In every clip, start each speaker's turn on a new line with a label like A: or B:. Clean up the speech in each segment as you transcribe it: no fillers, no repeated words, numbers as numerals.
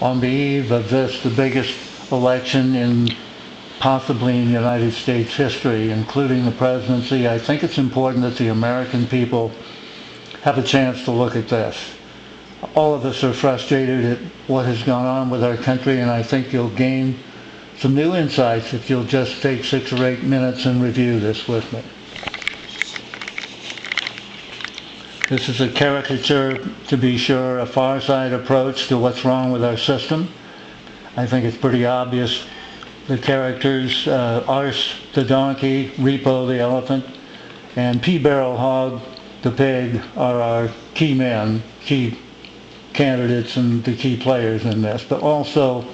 A: on the eve of this, the biggest election in possibly in United States history, including the presidency. I think it's important that the American people have a chance to look at this. All of us are frustrated at what has gone on with our country, and I think you'll gain some new insights if you'll just take 6 or 8 minutes and review this with me. This is a caricature, to be sure, a far side approach to what's wrong with our system. I think it's pretty obvious. The characters, Arse the donkey, Repo the elephant, and P. Barrel Hog the pig are our key men, key candidates and the key players in this. But also,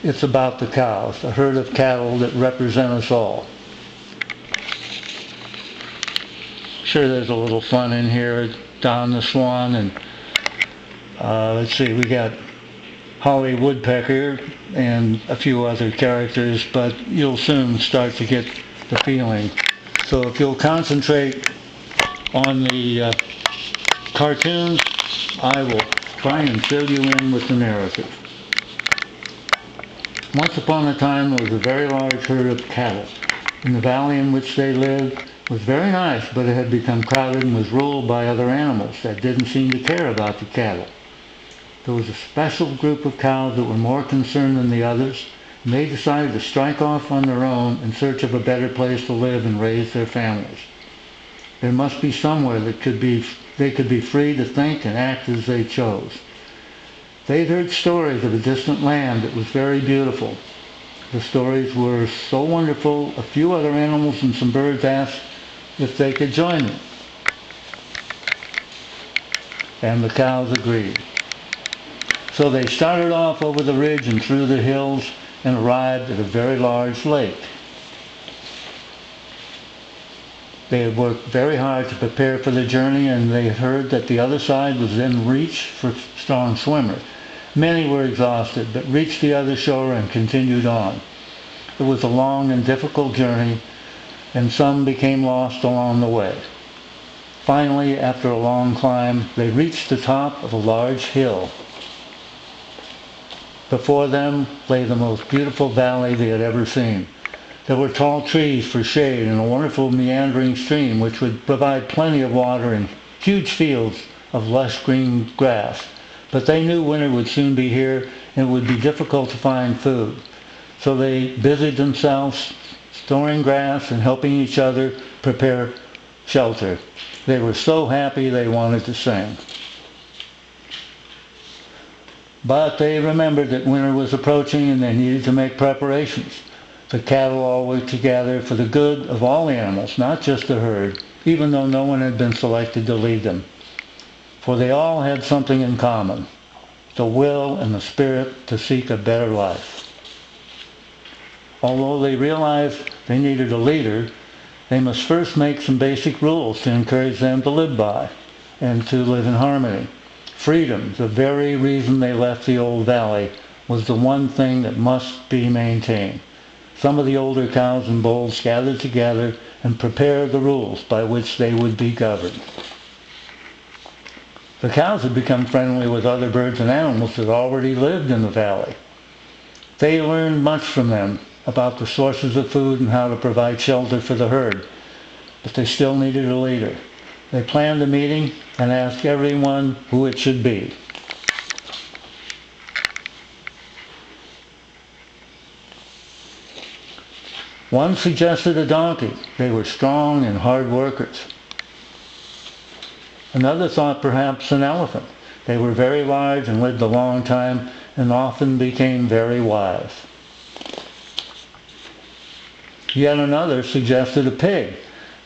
A: it's about the cows, a herd of cattle that represent us all. Sure, there's a little fun in here. Don the Swan, and let's see, we got Holly Woodpecker and a few other characters, but you'll soon start to get the feeling. So if you'll concentrate on the cartoons, I will try and fill you in with the narrative. Once upon a time, there was a very large herd of cattle. In the valley in which they lived was very nice, but it had become crowded and was ruled by other animals that didn't seem to care about the cattle. There was a special group of cows that were more concerned than the others, and they decided to strike off on their own in search of a better place to live and raise their families. There must be somewhere that they could be free to think and act as they chose. They'd heard stories of a distant land that was very beautiful. The stories were so wonderful, a few other animals and some birds asked if they could join them. And the cows agreed. So they started off over the ridge and through the hills and arrived at a very large lake. They had worked very hard to prepare for the journey, and they heard that the other side was in reach for strong swimmers. Many were exhausted, but reached the other shore and continued on. It was a long and difficult journey, and some became lost along the way. Finally, after a long climb, they reached the top of a large hill. Before them lay the most beautiful valley they had ever seen. There were tall trees for shade and a wonderful meandering stream which would provide plenty of water and huge fields of lush green grass. But they knew winter would soon be here and it would be difficult to find food. So they busied themselves storing grass and helping each other prepare shelter. They were so happy they wanted to sing. But they remembered that winter was approaching and they needed to make preparations. The cattle all worked together for the good of all animals, not just the herd, even though no one had been selected to lead them. For they all had something in common, the will and the spirit to seek a better life. Although they realized they needed a leader, they must first make some basic rules to encourage them to live by and to live in harmony. Freedom, the very reason they left the old valley, was the one thing that must be maintained. Some of the older cows and bulls gathered together and prepared the rules by which they would be governed. The cows had become friendly with other birds and animals that already lived in the valley. They learned much from them about the sources of food and how to provide shelter for the herd, but they still needed a leader. They planned a meeting and asked everyone who it should be. One suggested a donkey. They were strong and hard workers. Another thought perhaps an elephant. They were very large and lived a long time and often became very wise. Yet another suggested a pig.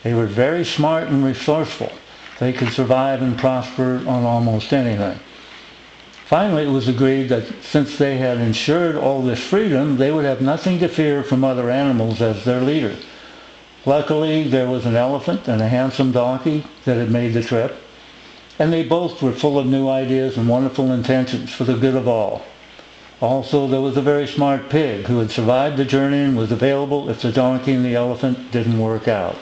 A: They were very smart and resourceful. They could survive and prosper on almost anything. Finally, it was agreed that since they had ensured all this freedom, they would have nothing to fear from other animals as their leader. Luckily, there was an elephant and a handsome donkey that had made the trip, and they both were full of new ideas and wonderful intentions for the good of all. Also, there was a very smart pig who had survived the journey and was available if the donkey and the elephant didn't work out.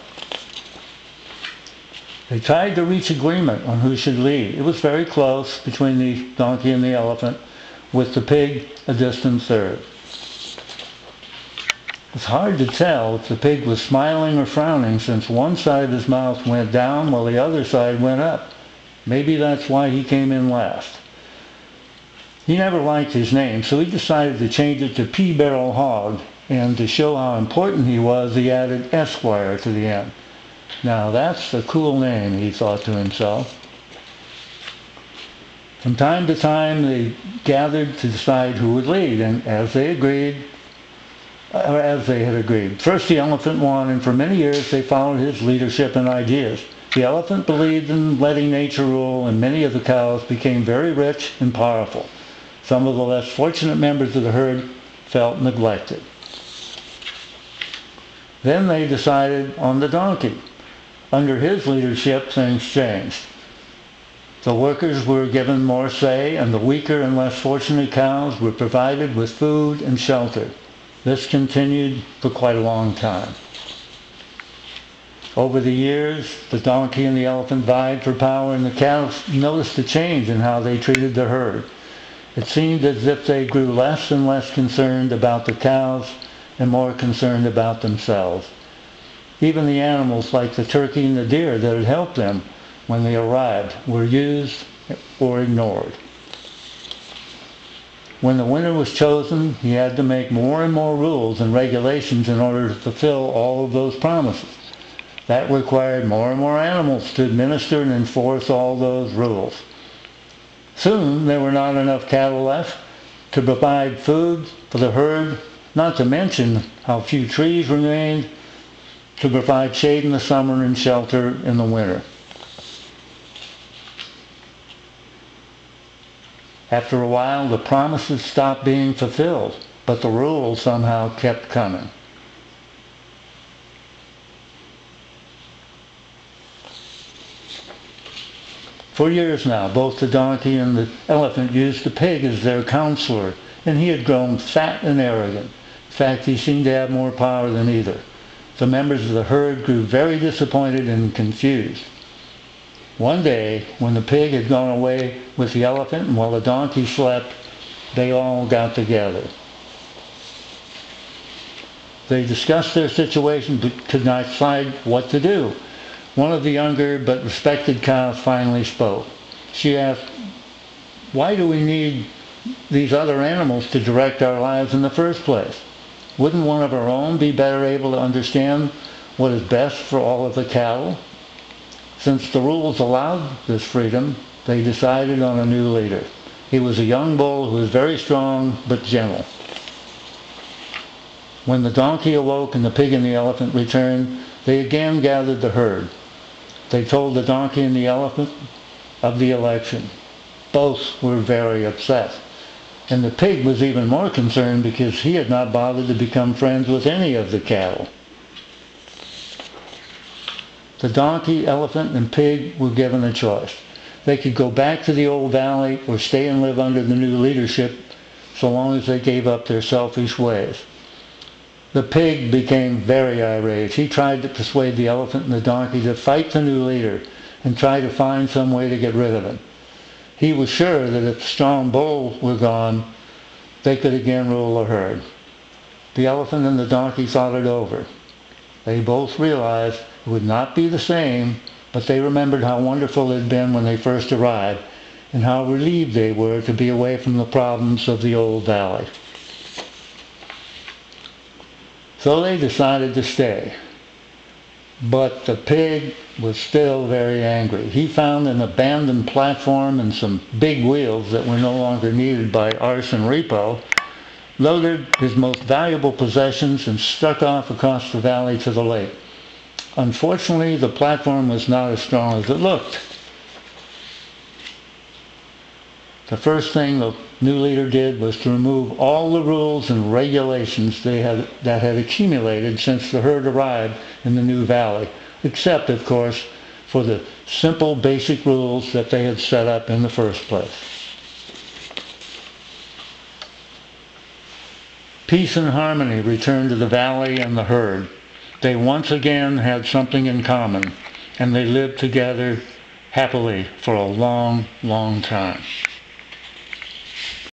A: They tried to reach agreement on who should lead. It was very close between the donkey and the elephant, with the pig a distant third. It's hard to tell if the pig was smiling or frowning, since one side of his mouth went down while the other side went up. Maybe that's why he came in last. He never liked his name, so he decided to change it to P-Barrel Hog, and to show how important he was, he added Esquire to the end. Now that's a cool name, he thought to himself. From time to time they gathered to decide who would lead, and as they had agreed. First the elephant won, and for many years they followed his leadership and ideas. The elephant believed in letting nature rule, and many of the cows became very rich and powerful. Some of the less fortunate members of the herd felt neglected. Then they decided on the donkey. Under his leadership, things changed. The workers were given more say, and the weaker and less fortunate cows were provided with food and shelter. This continued for quite a long time. Over the years, the donkey and the elephant vied for power, and the cows noticed a change in how they treated the herd. It seemed as if they grew less and less concerned about the cows and more concerned about themselves. Even the animals like the turkey and the deer that had helped them when they arrived were used or ignored. When the winner was chosen, he had to make more and more rules and regulations in order to fulfill all of those promises. That required more and more animals to administer and enforce all those rules. Soon there were not enough cattle left to provide food for the herd, not to mention how few trees remained to provide shade in the summer and shelter in the winter. After a while, the promises stopped being fulfilled, but the rules somehow kept coming. For years now, both the donkey and the elephant used the pig as their counselor, and he had grown fat and arrogant. In fact, he seemed to have more power than either. The members of the herd grew very disappointed and confused. One day, when the pig had gone away with the elephant and while the donkey slept, they all got together. They discussed their situation but could not decide what to do. One of the younger but respected cows finally spoke. She asked, "Why do we need these other animals to direct our lives in the first place? Wouldn't one of our own be better able to understand what is best for all of the cattle?" Since the rules allowed this freedom, they decided on a new leader. He was a young bull who was very strong but gentle. When the donkey awoke and the pig and the elephant returned, they again gathered the herd. They told the donkey and the elephant of the election. Both were very upset. And the pig was even more concerned because he had not bothered to become friends with any of the cattle. The donkey, elephant, and pig were given a choice. They could go back to the old valley or stay and live under the new leadership so long as they gave up their selfish ways. The pig became very irate. He tried to persuade the elephant and the donkey to fight the new leader and try to find some way to get rid of him. He was sure that if the strong bull were gone, they could again rule the herd. The elephant and the donkey thought it over. They both realized it would not be the same, but they remembered how wonderful it had been when they first arrived and how relieved they were to be away from the problems of the old valley. So they decided to stay. But the pig was still very angry. He found an abandoned platform and some big wheels that were no longer needed by Arson Repo, loaded his most valuable possessions, and struck off across the valley to the lake. Unfortunately, the platform was not as strong as it looked. The first thing the new leader did was to remove all the rules and regulations that had accumulated since the herd arrived in the new valley, except, of course, for the simple basic rules that they had set up in the first place. Peace and harmony returned to the valley and the herd. They once again had something in common, and they lived together happily for a long, long time.